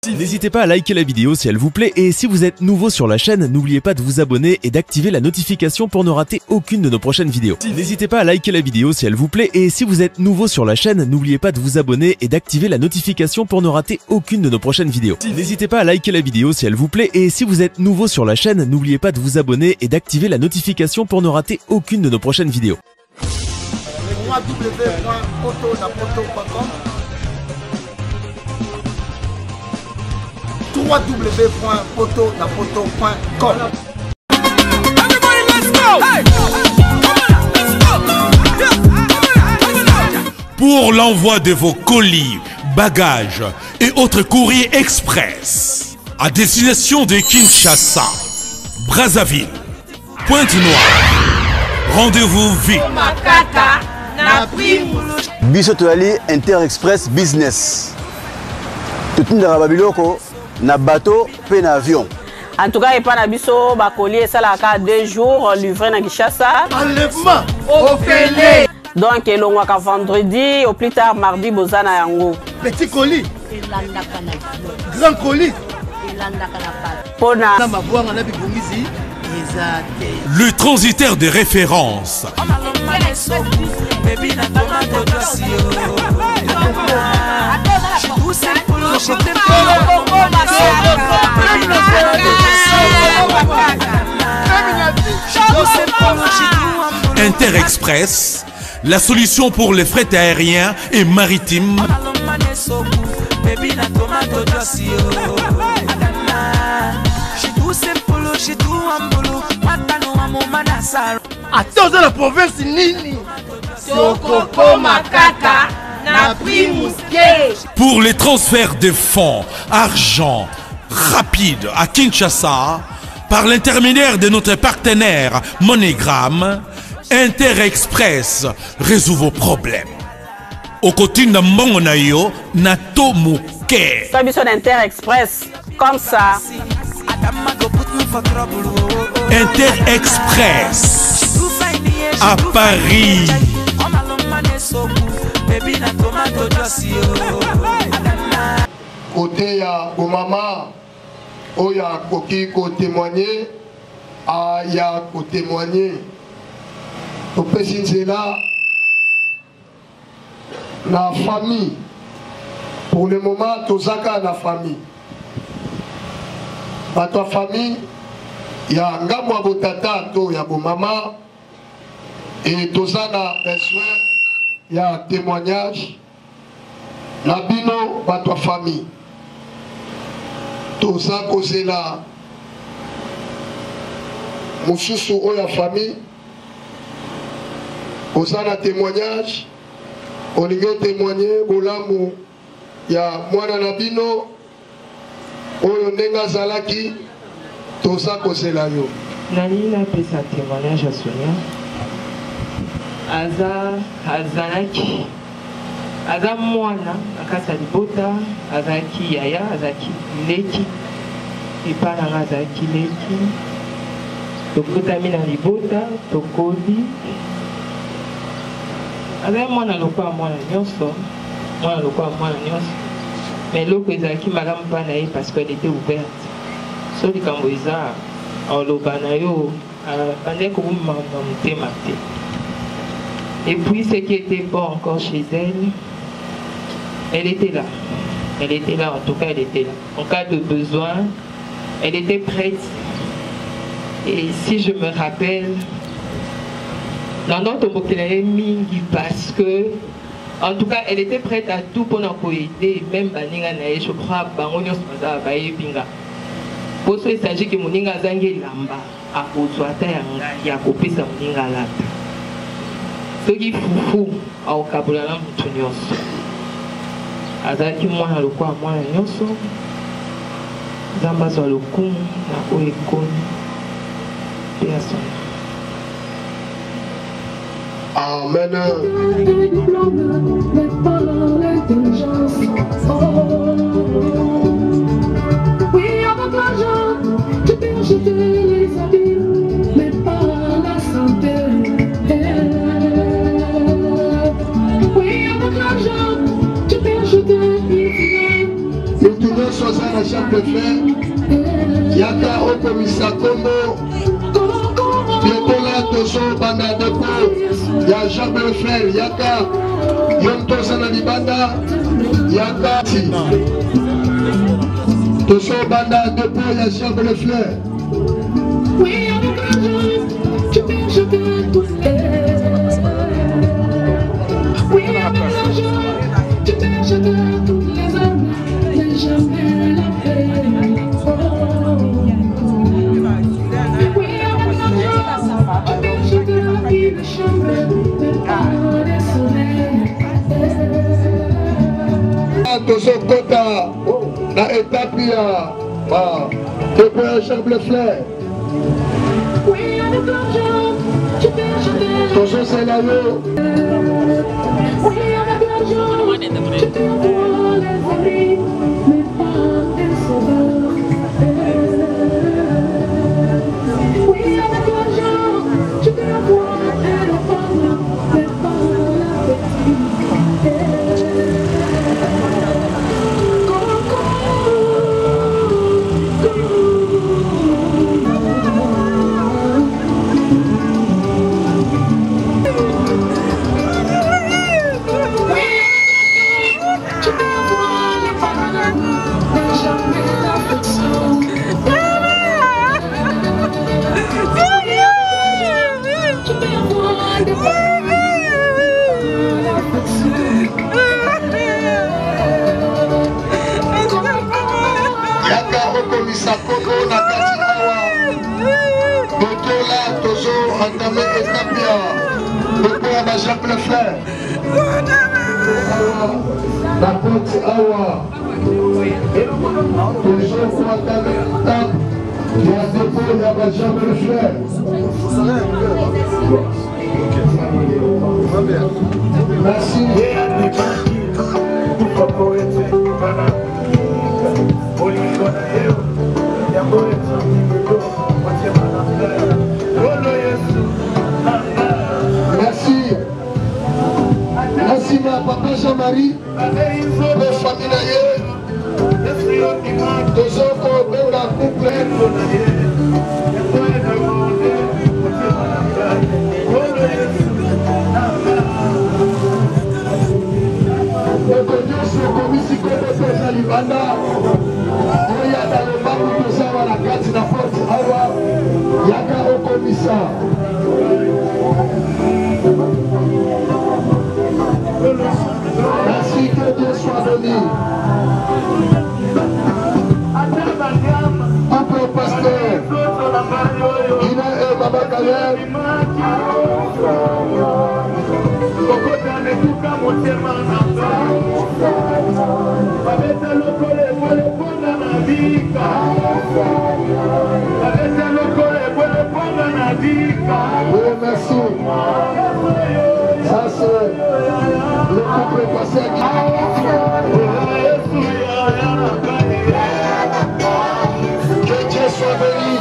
N'hésitez pas à liker la vidéo si elle vous plaît et si vous êtes nouveau sur la chaîne, n'oubliez pas de vous abonner et d'activer la notification pour ne rater aucune de nos prochaines vidéos. N'hésitez pas à liker la vidéo si elle vous plaît et si vous êtes nouveau sur la chaîne, n'oubliez pas de vous abonner et d'activer la notification pour ne rater aucune de nos prochaines vidéos. N'hésitez pas à liker la vidéo si elle vous plaît et si vous êtes nouveau sur la chaîne, n'oubliez pas de vous abonner et d'activer la notification pour ne rater aucune de nos prochaines vidéos. www.potonapoto.com. Pour l'envoi de vos colis, bagages et autres courriers express à destination de Kinshasa, Brazzaville, Pointe-Noire, rendez-vous vite. Biso toali Inter-Express Business. Tout le monde na bateau pe na avion. En tout cas, il n'y a pas de ba colis ça la 2 jours livré na Kinshasa. Enlèvement au Félé. Donc il y a vendredi au plus tard mardi bozana yango. Petit colis. Grand colis. Pona. Le transitaire de référence. Inter-Express, la solution pour les frais aériens et maritimes. Attends la province nini. Pour les transferts de fonds, argent rapide à Kinshasa, par l'intermédiaire de notre partenaire MoneyGram, Inter-Express résout vos problèmes. Au côté de Mbongonayo, Nato Mouké. Service d'Inter-Express, comme ça. Inter-Express à Paris. Côté ya maman, il y a qui témoigner, il y a témoigner. Au président là, la famille. Pour le moment, tout ça la famille. Dans ta famille, il y a un gars qui tata, il y a maman, et tout ça a besoin, il y a un témoignage. La bino, dans ta famille. Tout ça, c'est là. Mon sous la famille, tout ça a témoignage. On y a témoigné, il y a moi dans la bino. Oyo ndenga zalaki toza kosela yo. Nani na pesa témoignage à Sonia. Azalaki. Aza mwana akasa libota, azaki yaya, azaki leki. Ipana azaki leki. Tokutami na libota, tokoli. Aza mwana lokwa mwana nyonso. Mwana lokwa mwana nyonso. Mais l'autre est madame Panaï parce qu'elle était ouverte. Sauf que quand vous avez en l'obanayo, pendant que vous m'avez maté. Et puis ce qui était bon encore chez elle était là. Elle était là, en tout cas elle était là. En cas de besoin, elle était prête. Et si je me rappelle, dans notre mingi parce que en tout cas, elle était prête à tout pour nous aider, même Baninga Nae, je crois, Bangonios Maza, Baye Pinga. Pour ce, il s'agit que Moninga Zangi Lamba, à Ozoata Yanga, Yakopé sa Moninga Lata. Ce qui est fou, à Okabulana Moutunios. Azaki moi le quoi, moi la Nyoso. Zamba sur le coup, na Oekon. Personne. Amen. Oui, avec l'argent, tu peux acheter les habits, mais pas la santé. Oui, avec l'argent, tu peux acheter les filles. na chambre de fer. Yaka okomisa kombo. Biotola tozo banda depo. Ya chambre de fer. Yaka yontosa na libanda. Yaka tozo banda depo ya chambre de fer. Oui, avec l'argent, tu peux jeter toutes les. Oui, avec l'argent, tu peux jeter toutes les armes, mais jamais la paix. Oui, avec l'argent, tu peux jeter la vie de chambre, mais pas des soleils. Tozo kota na étape ya depo ya chambre de fer. Oui, avec l'argent, tu peux jeter. Tozo selayo. Oui, avec l'argent, tu peux avoir les amis, mais pas des sauveurs. Oui, avec l'argent, tu peux avoir un enfant, mais pas la petite. La porte awa toujours pour entamer l'étape il y a dépôt, il y a pas jamais le faire. Merci. Merci. Merci ma papa Jean-Marie, mes familles, tous ceux qui ont la couple. Merci, que Dieu soit béni. Couple pasteur, Guinée et Baba Kaleb. Oui, merci. Ça c'est le couple passé à que Dieu soit béni.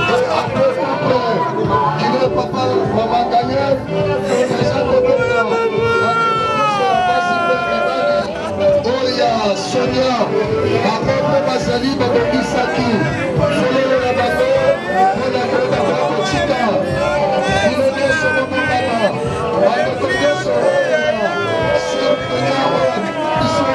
Et après le couple, il est papa, maman Daniel, et les gens de Bénin. Oya, Sonia, Maman Bazali, Babobi Saki, Fololo Labato, Monaco Babobi Chita, Ilone Sobobo Baba, Babobi Sobobo, Sobobo, Iso,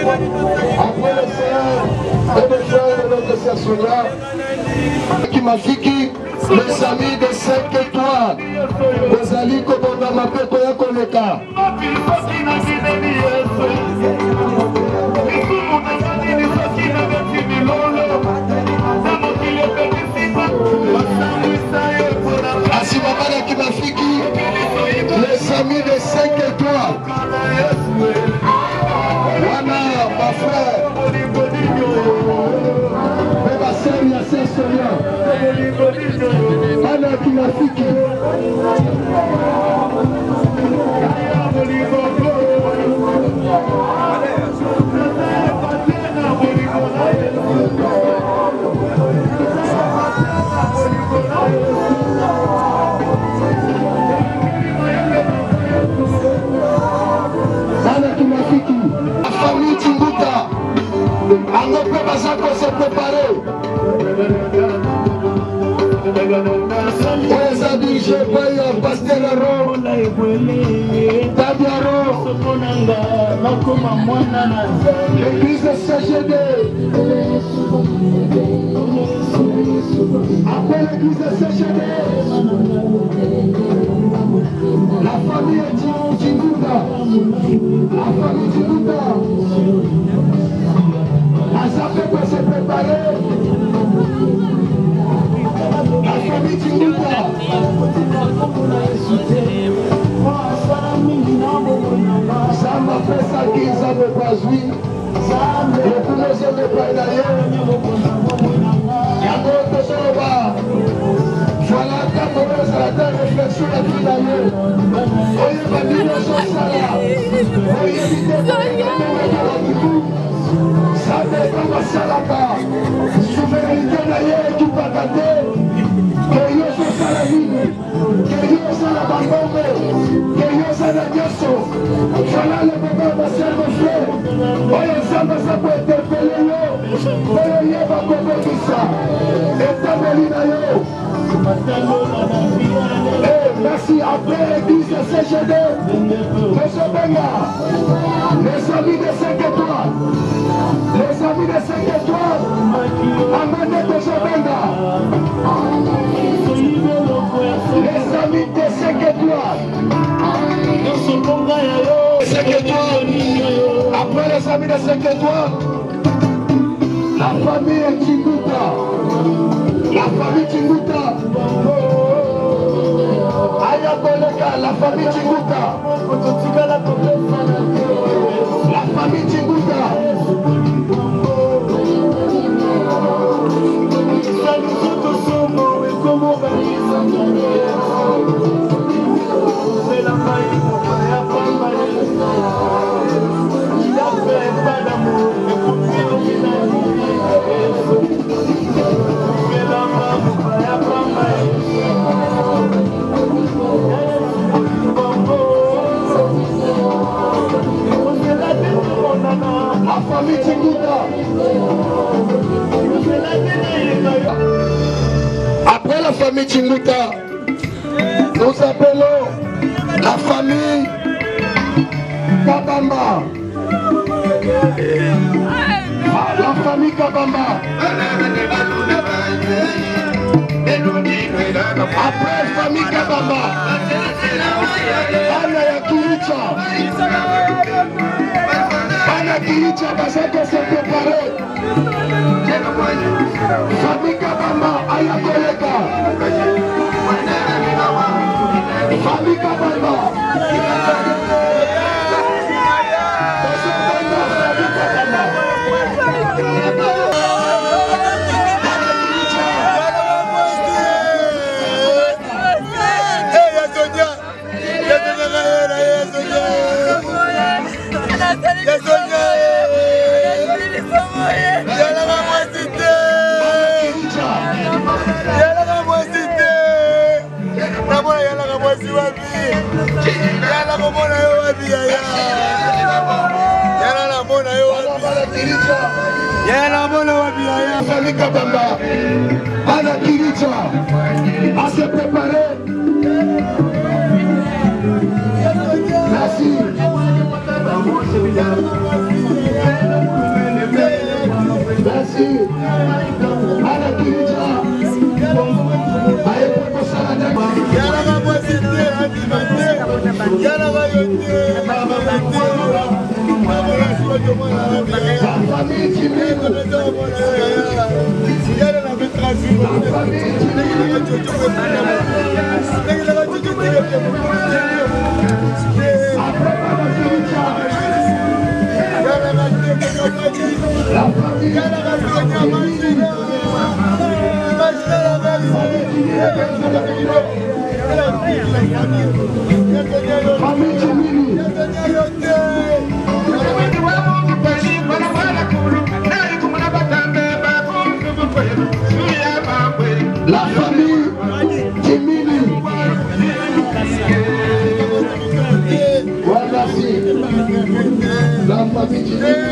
Yakito après le Seigneur et le frère de notre sœur Sonia qui m'a dit Les amis de 5 étoiles, vous allez commander ma pète à Koleka. Asimabana Kimafiki, les amis de 5 étoiles. Wana, ma frère. Ma sœur, il y a 16 soignants. Ana Kimafiki. La famille Tinguta, on ne peut pas se préparer. Les amis, je paye Pastelaro, Tabiaro, l'église CGD. Après l'église CGD, la famille Tinguta, la famille Tinguta, ça fait pas se préparer. La famille Tinguta. Ça m'a fait ça qu'ils n'avaient pas vu. Et tous les autres ne pas d'ailleurs. Il y a d'autres choses là. Voilà, quand on a la réflexion la vie d'ailleurs. Voyez ma vie de ce salaire. Voyez l'idée de la vie. Ça dépend de Salaka. Souveraineté d'ailleurs qui va gâter. Que yo soit la vie. Que yo soit la bambombe. Que yo soit la diosso. Voilà le moment de ser mon frère. Voyez ça, ça peut interpeller yo. Voyez yo va comprendre ça. Et Tamelina yo. Merci. Après l'église de CGD. Monsieur Benga. Les amis de 5 étoiles. Les amis de 5 étoiles, amenez de Benga. Les amis de 5 étoiles. 5 étoiles. Après les amis de 5 étoiles, la famille Tinguta. La famille Tinguta. Ayakoleka, la famille Tinguta. La famille Tinguta. C'est la maille il a fait pas d'amour, la famille Tinguta. Après la famille Tinguta, nous appelons la famille Kabamba. La famille Kabamba. Après la famille Kabamba, Anna Yakiricha. Anna Yakiricha va se préparer. Famille Kabamba, Ayakoleka. Famille Kabamba. Famille Kabamba, Anna Kiricha, à se préparer. Merci. Merci. Anna Kiricha. La famille Jimini. Voilà, si. La famille Jimini.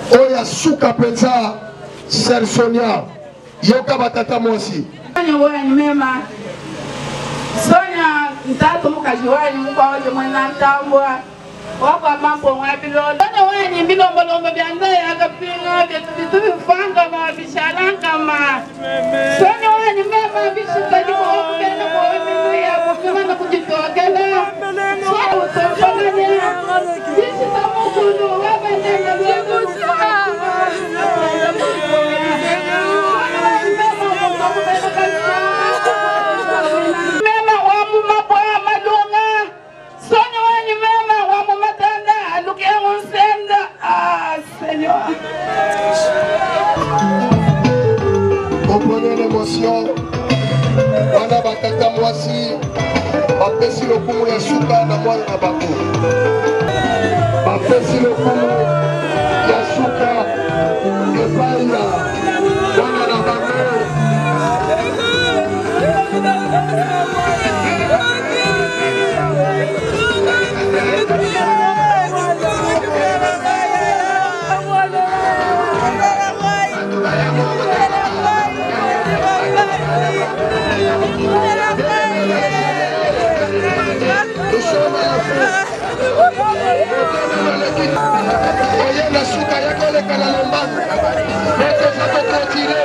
Oya suka penza Sir Sonia yoka batata mosi Sonia mema Sonia mtatu mkajiwani mkwa oje mwana tambwa wako mambo ngabilo Sonia wani bilombo lombo biandaye akapinga vitu vifanga ma bisharanga ma Sonia wani mema bishika jiko mbele kwa minu ya kufima na kujitokela Sonia utofalane bishika mukulu wabende na vikusa Mema wamu maboya madunga Sonia wani mema wamu matanda Aluke unsenda Seigneur Comprenez l'émotion Wana batata mwasi Bapesi lokumu ya suka na mwana na bako Bapesi lokumu ya suka Epaia Wana na bako Oye la suka ya kole kana lombanga Toza tokotire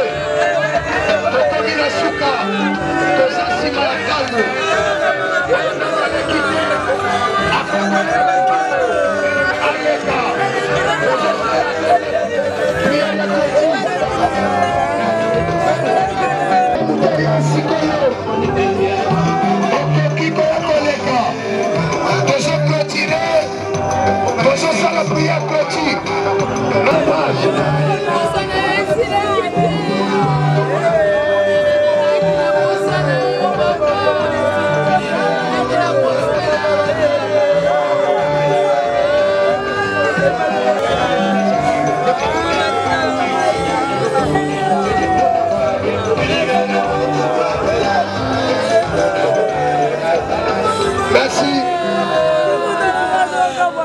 Tokomi na suka Toza sima ya kalmo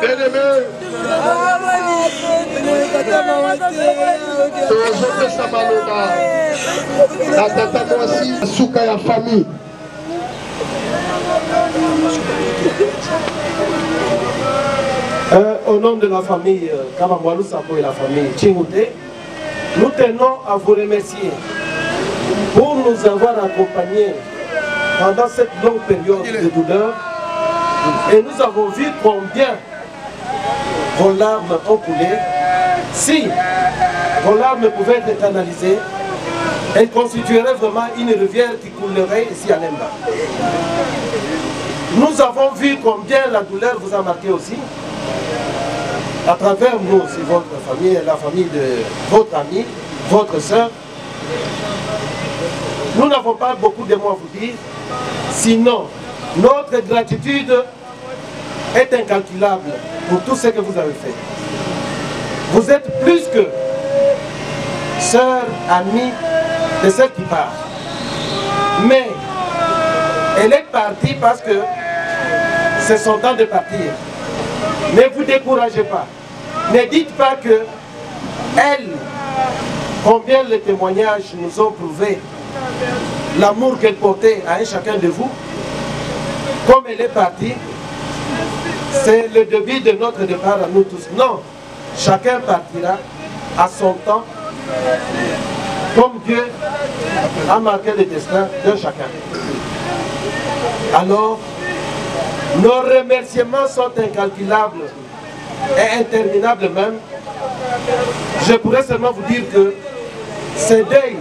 Bien-aimé, tozopesa maloba na tata mwasi suka ya famille. Au nom de la famille Kamamwalou Sako et la famille Chingoute, nous tenons à vous remercier pour nous avoir accompagnés pendant cette longue période de douleur. Et nous avons vu combien vos larmes ont coulé. Si vos larmes pouvaient être canalisées, elles constitueraient vraiment une rivière qui coulerait ici à Lemba. Nous avons vu combien la douleur vous a marqué aussi. À travers nous, c'est votre famille, la famille de votre ami, votre soeur. Nous n'avons pas beaucoup de mots à vous dire, sinon notre gratitude est incalculable pour tout ce que vous avez fait. Vous êtes plus que sœur, amie de celle qui part. Mais elle est partie parce que c'est son temps de partir. Ne vous découragez pas. Ne dites pas que elle, combien les témoignages nous ont prouvé l'amour qu'elle portait à un chacun de vous. Comme elle est partie, c'est le début de notre départ à nous tous. Non, chacun partira à son temps, comme Dieu a marqué le destin de chacun. Alors, nos remerciements sont incalculables et interminables même. Je pourrais seulement vous dire que ce deuil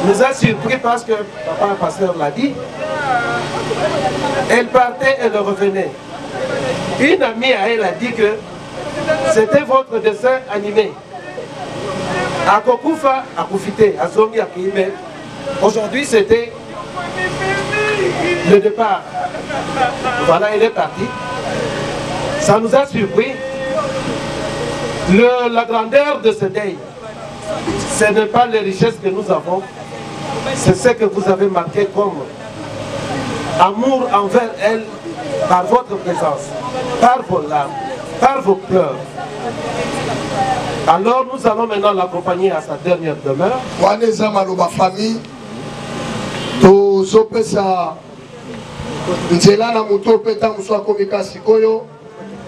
nous a surpris parce que, papa le pasteur l'a dit, elle partait et elle revenait. Une amie à elle a dit que c'était votre dessin animé. À Kokufa, à Koufité, à Zongi, à Kiime. Aujourd'hui, c'était le départ. Voilà, elle est partie. Ça nous a surpris. La grandeur de ce deuil, ce n'est pas les richesses que nous avons, c'est ce que vous avez marqué comme amour envers elle par votre présence, par vos larmes, par vos pleurs. Alors nous allons maintenant l'accompagner à sa dernière demeure. Waneza maloba famille, tozopesa nzela na moto peta muswa komika sikoyo,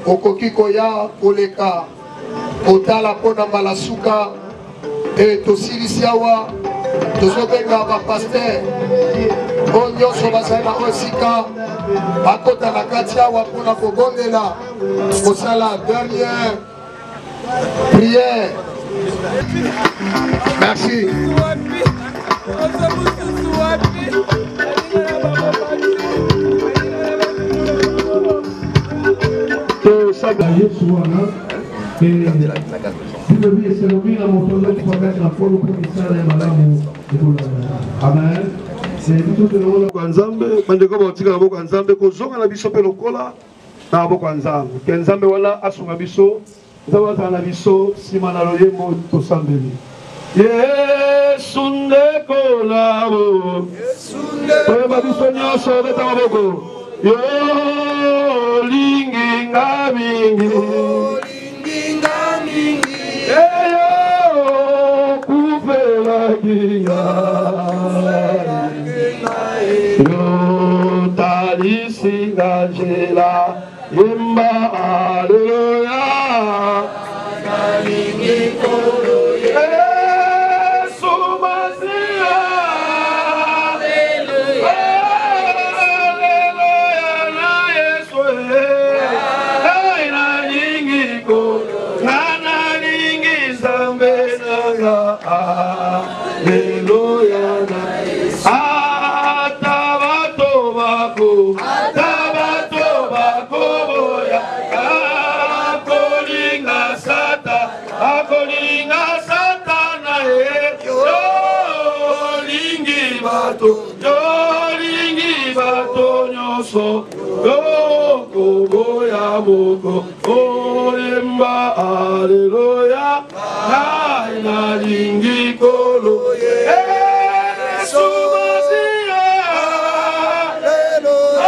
okoki koya koleka otala pona malasuka et tosilisi awa tozobenga bapaster oyo nyonso bazali na osika bakota na kati awa mpona kobondela kosala dernière prière. Merci. Amen. Nzambe bandeko baotika na boko ya Nzambe kozonga na biso pe lokola na boko ya Nzambe ke Nzambe wana asunga biso Nzambe azala na biso nsima na loyembo tosambeli Yesu ndeko labo oyeba biso nyonso beta maboko yo linginga mingi eyo kufela kinga yo talisinga njela imba aleluya Jolingi bato nyonso Koboya moko Olemba aleluya Na lingi kolo Yesu Masia Aleluya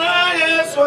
na Yesu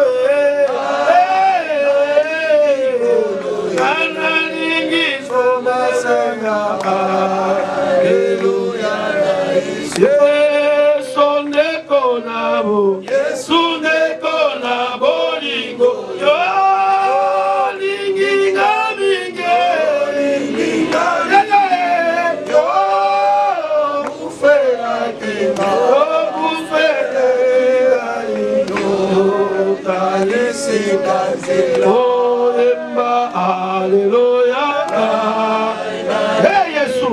Oh, Emba, Alléluia. Hey, Jésus.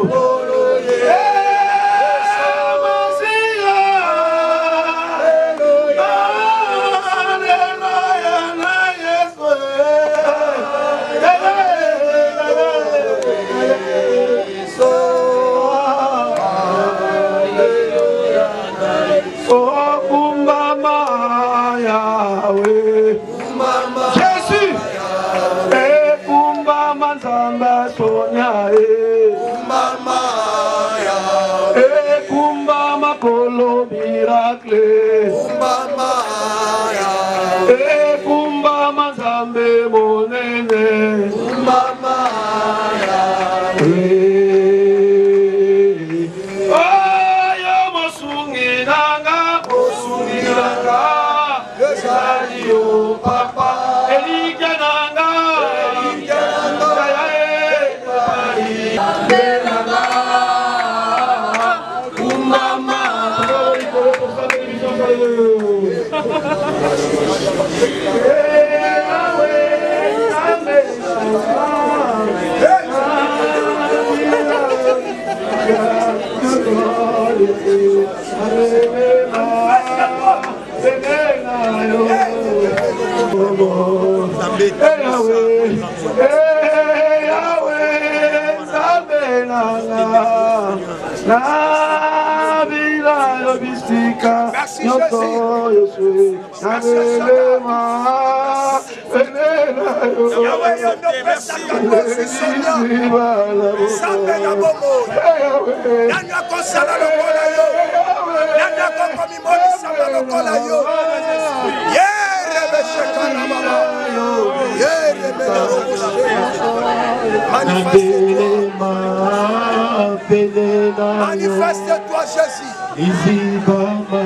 Manifeste-toi, Jésus.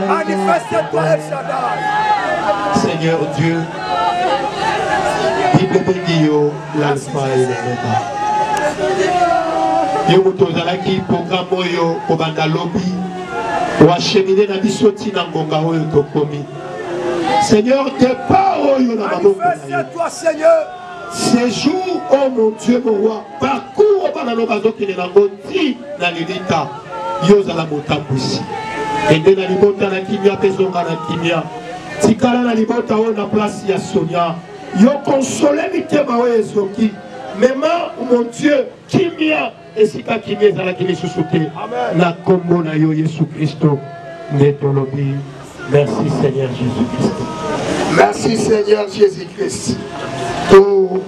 Manifeste-toi, El Shaddai. Seigneur Dieu, Bible Bendio, l'alpha et l'oméga. Yo mutozalaki programme oyo kobanda lobi wa cheminer na bisoti na ngonga oyo tokomi. Seigneur, te pas oyo na maboko. Manifeste-toi, Seigneur. Ces jours, oh mon Dieu, mon roi, parcours au banano bazoki na ngoti na lilita. Yozala motambusi. Ende na libota na kimia pezonga na kimia. Tikala na libota o na place ya Sonia. Yo consolé mitema o ezoki. Mema mon Dieu, kimia esika kimia ezala kimi susuke. Na kombo na yo Yesu Christo. Netolobi. Merci Seigneur Jésus-Christ. Merci Seigneur Jésus-Christ. To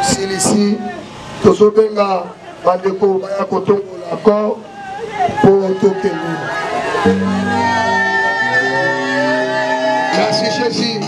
silisi tozobenga bandeko baya kotongola encore pour tokelela. Merci Jésus.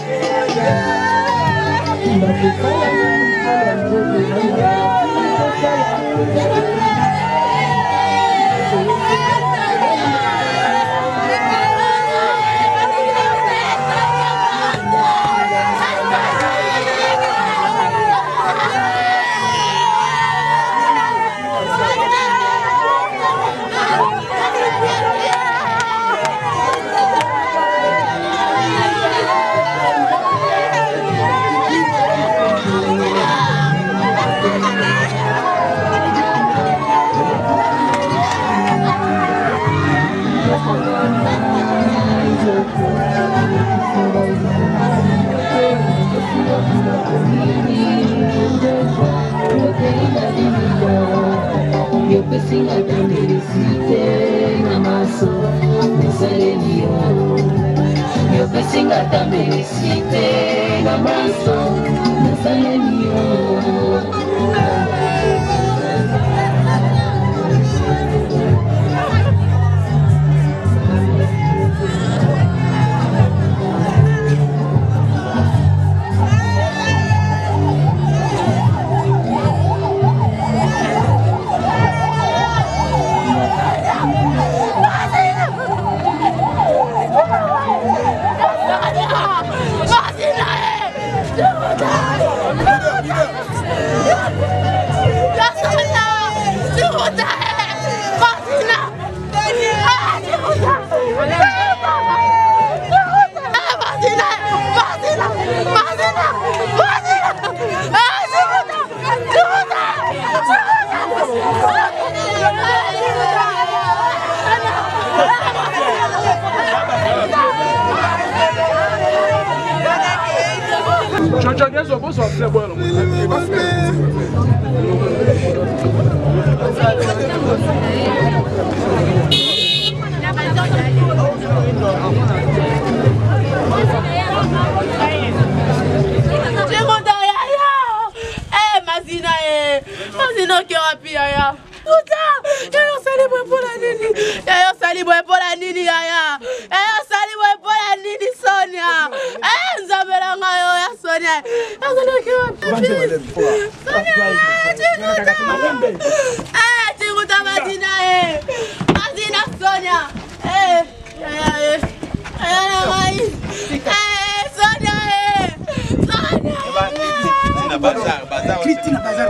Mazina! Mazina qui a pu yaya. Yaya célèbre pour la nini. Yaya célèbre pour la nini yaya. Yaya célèbre pour la nini Sonia. Nzabela ngayo ya Sonia. Mazina qui a pu. Sonia. Tiguta Mazina Mazina Sonia. Yaya Sonia. Sonia. Bazar. Christine Bazar.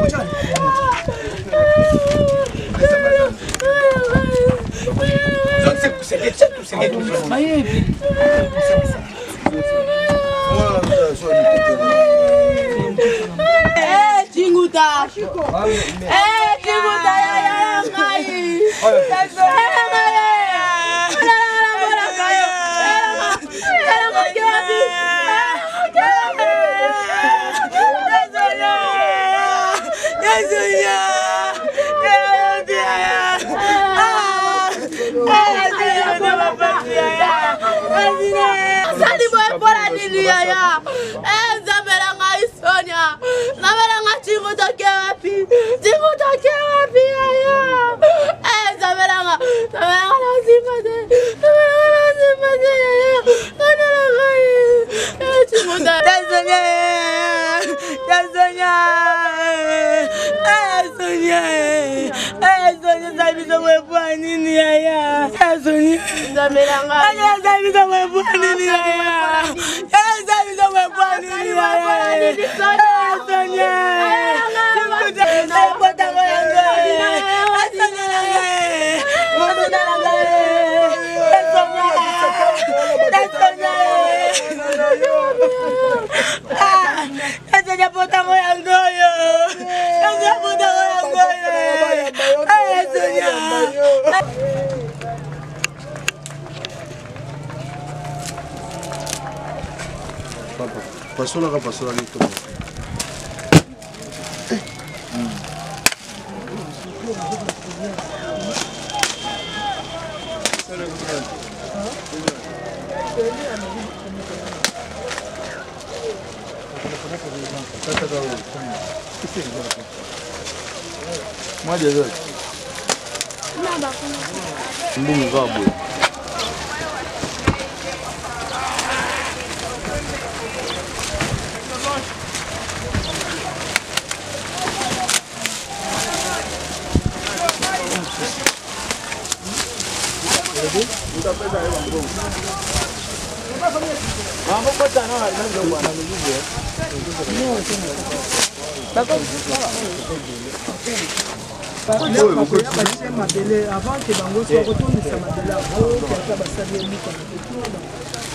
Tinguta. Passou lá então. Moi déjà. Bon, va boire. Avant que Bango soit retourné, ça m'a donné la voix, qui a basé les micros.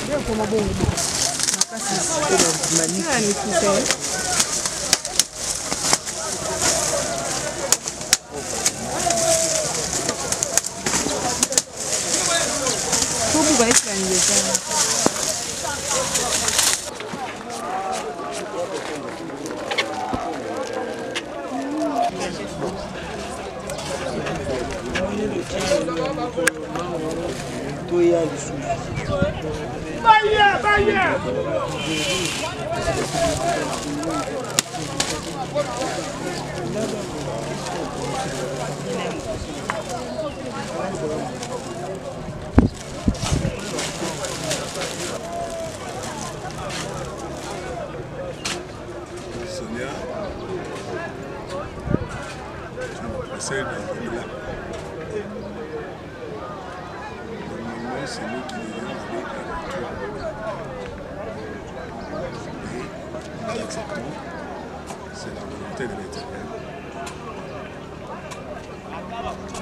Bien, comment bon, magnifique. Vai estar c'est nous qui devons aller nous acceptons, c'est la volonté de l'Éternel.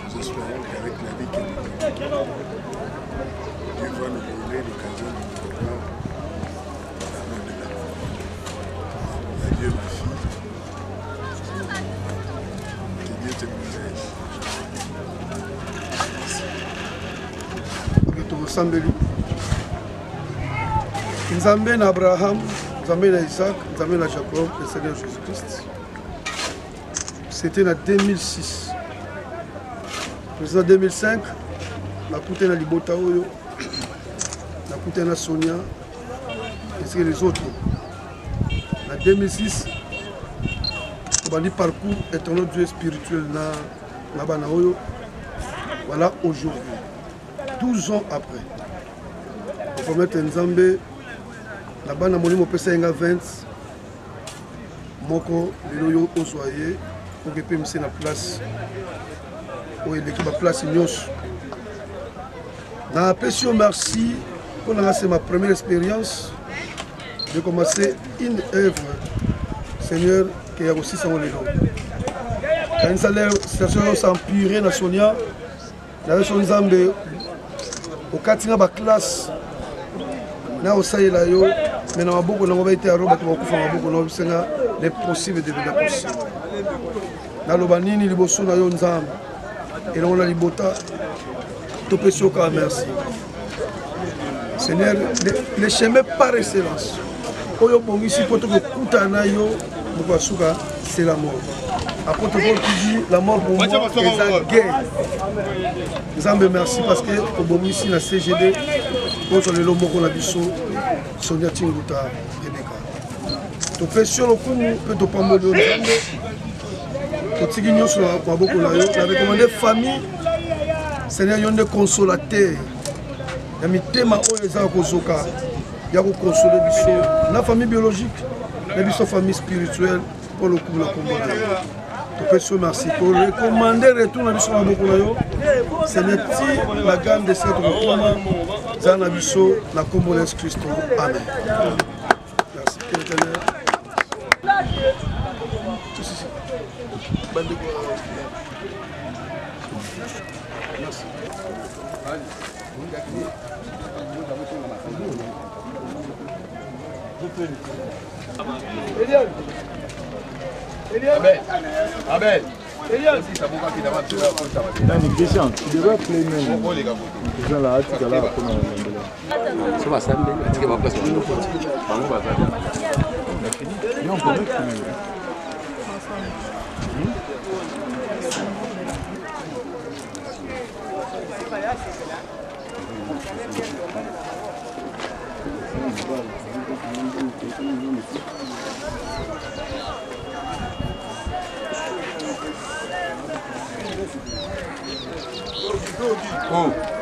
Nous espérons qu'avec la vie que nous vivons, Dieu va nous donner l'occasion de nous revoir dans l'au-delà. Adieu ma fille, que Dieu te protège. Sambeli Nzambe na Abraham, Nzambe na Isaac, Nzambe na Jacob, le Seigneur Jésus-Christ. C'était en 2006. En 2005, na coûté na Libota Oyo, na coûté na Sonia, et les autres. En 2006, on dit parcours est un autre Dieu spirituel na Bana Oyo. Voilà aujourd'hui, 12 ans après. On peut mettre Nzambe, la Bana Molimo Pesa Enga 20, Moko, Liloyo Osoye, pour que je me la place. L'équipe a place Ignos. Dans la passion, merci pour c'est ma première expérience de commencer une œuvre, Seigneur, qui a aussi son lélo. Quand une salaire, situation s'empirer dans Sonia, la son Zambé, au Katina ba classe, na osaye la yo, mais na beaucoup na mobile été à Robert pour faire beaucoup na bisenga les possibles de la possible. Na lobanini liboso na yo Nzambe. Et là on a Libota, topé soka, merci. Seigneur, les chemins par excellence. Oyo bon ici pour tout kutana yo, c'est la mort. Apôtre Paul qui dit la mort pour moi est la guerre. Nzambe merci parce que au bon ici la CGD contre le lomo qu'on a biso Sonia Tinguta Rebecca. Topé sur le coup peut to pas me donner. La recommandé famille, Seigneur, il y a des consolateurs. Il y a des thèmes qui sont consoler la famille biologique, la famille spirituelle pour le coup de la Combolé. Donc, merci. Pour recommander le retour à la c'est la gamme de cette retour la Congolaise Christo. Amen. Merci. Abel. Christian, tu devrais appeler même. Christian là, tu vas là, ça va, ça va, tu vas passer. Non, on peut Oh.